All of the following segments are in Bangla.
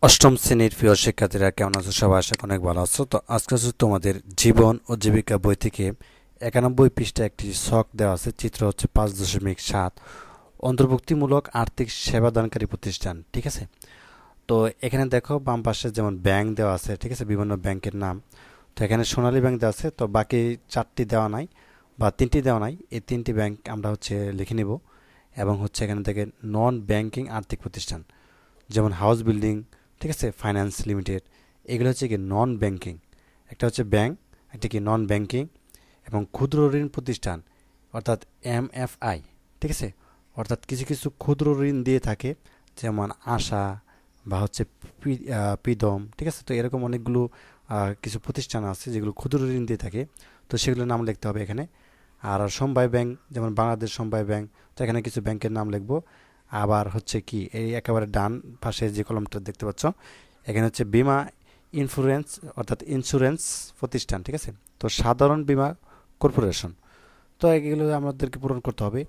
অষ্টম শ্রেণীর প্রিয় শিক্ষার্থীরা কেমন আছো? সবাই আশা করি অনেক ভালো আছো। তো আজকে হচ্ছে তোমাদের জীবন ও জীবিকা বই থেকে 91 পৃষ্ঠা একটি ছক দেওয়া আছে। চিত্র হচ্ছে 5.7 অন্তর্ভুক্তিমূলক আর্থিক সেবাদানকারী প্রতিষ্ঠান। ঠিক আছে, তো এখানে দেখো বাম পাশে যেমন ব্যাংক দেওয়া আছে, ঠিক আছে, বিভিন্ন ব্যাংকের নাম। তো এখানে সোনালী ব্যাংক দেওয়া আছে, তো বাকি চারটি দেওয়া নাই বা তিনটি দেওয়া নাই। এই তিনটি ব্যাংক আমরা হচ্ছে লিখে নিব। এবং হচ্ছে এখানে থেকে নন ব্যাংকিং আর্থিক প্রতিষ্ঠান যেমন হাউস বিল্ডিং, ঠিক আছে, ফাইন্যান্স লিমিটেড, এগুলো হচ্ছে কি নন ব্যাংকিং। একটা হচ্ছে ব্যাংক, একটা কি নন ব্যাংকিং। এবং ক্ষুদ্র ঋণ প্রতিষ্ঠান অর্থাৎ এমএফআই, ঠিক আছে, অর্থাৎ কিছু কিছু ক্ষুদ্র ঋণ দিয়ে থাকে, যেমন আশা বা হচ্ছে পিদম, ঠিক আছে। তো এরকম অনেকগুলো কিছু প্রতিষ্ঠান আছে যেগুলো ক্ষুদ্র ঋণ দিয়ে থাকে, তো সেগুলোর নাম লিখতে হবে এখানে। আর সমবায় ব্যাংক যেমন বাংলাদেশ সমবায় ব্যাংক, তো এখানে কিছু ব্যাংকের নাম লিখবো। আবার হচ্ছে কি এই একেবারে ডান পাশে যে কলমটা দেখতে পাচ্ছ, এখানে হচ্ছে বিমা ইন্স্যুরেন্স অর্থাৎ ইন্স্যুরেন্স প্রতিষ্ঠান, ঠিক আছে। তো সাধারণ বীমা কর্পোরেশন, তো এগুলো আমাদেরকে পূরণ করতে হবে।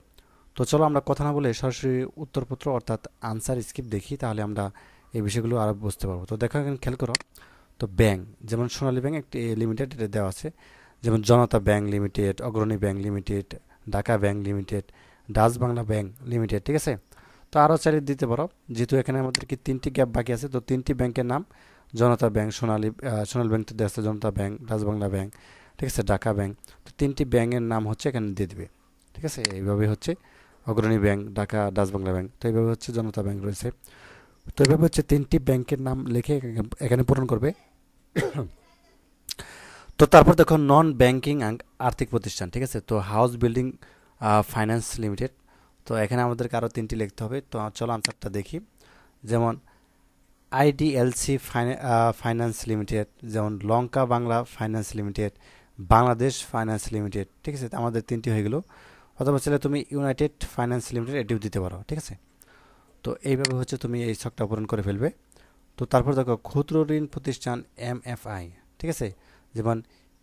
তো চলো আমরা কথা না বলে সরাসরি উত্তরপত্র অর্থাৎ আনসার স্ক্রিপ্ট দেখি, তাহলে আমরা এই বিষয়গুলো আরও বুঝতে পারবো। তো দেখো এখানে খেয়াল করো, তো ব্যাংক যেমন সোনালী ব্যাংক একটি লিমিটেড এটা দেওয়া আছে, যেমন জনতা ব্যাংক লিমিটেড, অগ্রণী bank limited, Dhaka bank limited, Dutch Bangla bank limited, ঠিক আছে। তো আরও চালিয়ে দিতে পারো, যেহেতু এখানে আমাদের কি তিনটি গ্যাপ বাকি আছে, তো তিনটি ব্যাংকের নাম জনতা ব্যাংক, সোনালী ব্যাংক তো দেওয়া আছে, জনতা ব্যাংক, ডাচ বাংলা ব্যাংক, ঠিক আছে, ঢাকা ব্যাংক। তো তিনটি ব্যাংকের নাম হচ্ছে এখানে দিয়ে দিবে, ঠিক আছে। এইভাবে হচ্ছে অগ্রণী bank, Dhaka, Dutch Bangla bank, তো এইভাবে হচ্ছে জনতা ব্যাংক রয়েছে। তো এইভাবে হচ্ছে তিনটি ব্যাংকের নাম লিখে এখানে পূরণ করবে। তো তারপর দেখো নন ব্যাংকিং আর্থিক প্রতিষ্ঠান, ঠিক আছে। তো হাউস বিল্ডিং ফাইন্যান্স লিমিটেড, তো এখানে আমাদেরকে আরও তিনটি লিখতে হবে। তো চলো আনসারটা দেখি। যেমন আইডিএলসি ফাইন্যান্স লিমিটেড, যেমন Lanka Bangla finance limited, Bangladesh finance limited, ঠিক আছে। আমাদের তিনটি হয়ে গেল। অথবা চাইলে তুমি ইউনাইটেড ফাইন্যান্স লিমিটেড এটিও দিতে পারো, ঠিক আছে। তো এইভাবে হচ্ছে তুমি এই ছকটা পূরণ করে ফেলবে। তো তারপর দেখো ক্ষুদ্র ঋণ প্রতিষ্ঠান এমএফআই, ঠিক আছে, যেমন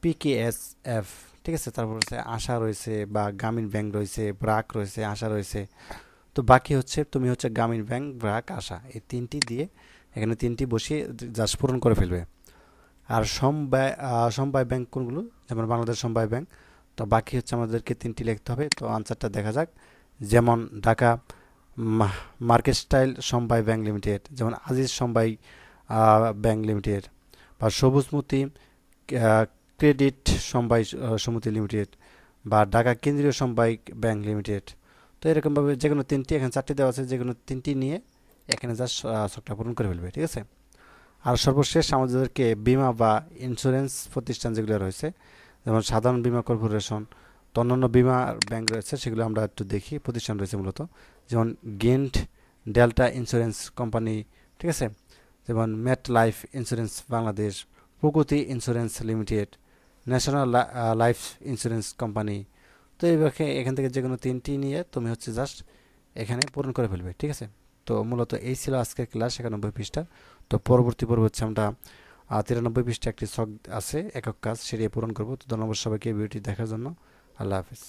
পিকেএসএফ, ঠিক আছে। তারপর হচ্ছে আশা রয়েছে বা গ্রামীণ ব্যাংক রয়েছে, ব্রাক রয়েছে, আশা রয়েছে। তো বাকি হচ্ছে তুমি হচ্ছে গ্রামীণ ব্যাংক, ব্রাক, আশা, এই তিনটি দিয়ে এখানে তিনটি বসিয়ে জাস্ট পূরণ করে ফেলবে। আর সমবায় ব্যাংক কোনগুলো, যেমন বাংলাদেশ সমবায় ব্যাংক। তো বাকি হচ্ছে আমাদেরকে তিনটি লিখতে হবে। তো আনসারটা দেখা যাক। যেমন ঢাকা মার্কেস্টাইল সমবায় ব্যাংক লিমিটেড, যেমন আজিজ সমবায় ব্যাংক লিমিটেড, বা সবুজমতি ক্রেডিট সমবায় সমিতি লিমিটেড, বা ঢাকা কেন্দ্রীয় সমবায় ব্যাংক লিমিটেড। তো এরকমভাবে যে কোনো তিনটি, এখানে চারটি দেওয়া আছে, যে কোনো তিনটি নিয়ে এখানে জাস্ট ছকটা পূরণ করে ফেলবে, ঠিক আছে। আর সর্বশেষ আমাদেরকে বিমা বা ইন্স্যুরেন্স প্রতিষ্ঠান যেগুলো রয়েছে, যেমন সাধারণ বীমা কর্পোরেশন, তো অন্যান্য বিমা ব্যাংক রয়েছে, সেগুলো আমরা একটু দেখি। প্রতিষ্ঠান রয়েছে মূলত যেমন গেন্ট ডেল্টা ইন্স্যুরেন্স কোম্পানি, ঠিক আছে, যেমন মেট লাইফ ইন্স্যুরেন্স বাংলাদেশ, প্রগতি insurance limited, national life insurance company. তো এইভাবে এখান থেকে যে কোনো তিনটি নিয়ে তুমি হচ্ছে জাস্ট এখানে পূরণ করে ফেলবে, ঠিক আছে। তো মূলত এই ছিল আজকের ক্লাস 91 পৃষ্ঠা। তো পরবর্তী পর্ব হচ্ছে আমরা 93 পৃষ্ঠা একটি ছক আছে একক কাজ, সেটি পূরণ করব। তো ধন্যবাদ সবাইকে ভিডিওটি দেখার জন্য। আল্লাহ হাফিজ।